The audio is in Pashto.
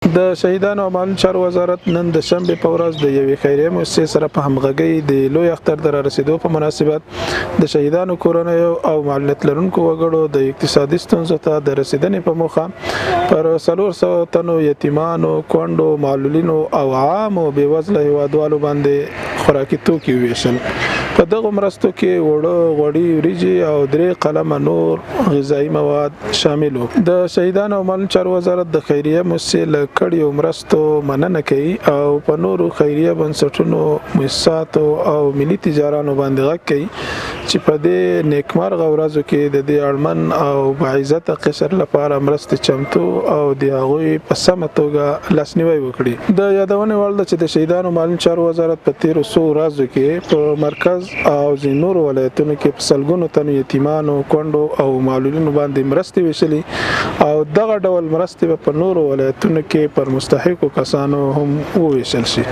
د شهیدانو او معلول چارو وزارت نن د شنبه په ورځ د یوې خیریه مؤسسې سره په همغږۍ د لوی اختر د رارسېدو په مناسبت د شهیدانو کورنیو او معلولیت لرونکو وګړو د اقتصادي ستونزو ته د رسیدنې په موخه پر 400 تنو یتیمانو، کونډو، معلولینو او عامو بېوزله هیوادوالو باندې خوراکي توکي وویشل. په دغو مرستو کې وړه، غوړي، وریجې او 3 قلمه نور غذایي مواد شامل وو. د شهیدانو او معلول چارو وزارت د خیریه مؤسسې له کړیو مرستو مننه کوي او په نورو خیریه بنسټونو، مؤسساتو او ملي تجارانو باندې غږ کوي چې په دې نیکمرغه ورځو کې د دې اړمن او باعزته قشر لپاره مرستې چمتو او د هغوی په سمه توګه لاسنیوی وکړي. د یادونې وړ ده چې د شهیدانو معلول چارو وزارت په تیرو څو ورځو کې په مرکز او ځینو نورو ولایتونو کې په سلګونو تنو یتیمانو، کونډو او معلولینو باندې مرستې ویشلي او دغه ډول مرستې په نورو ولایتونو کې پر مستحقو کسانو هم وویشل شي.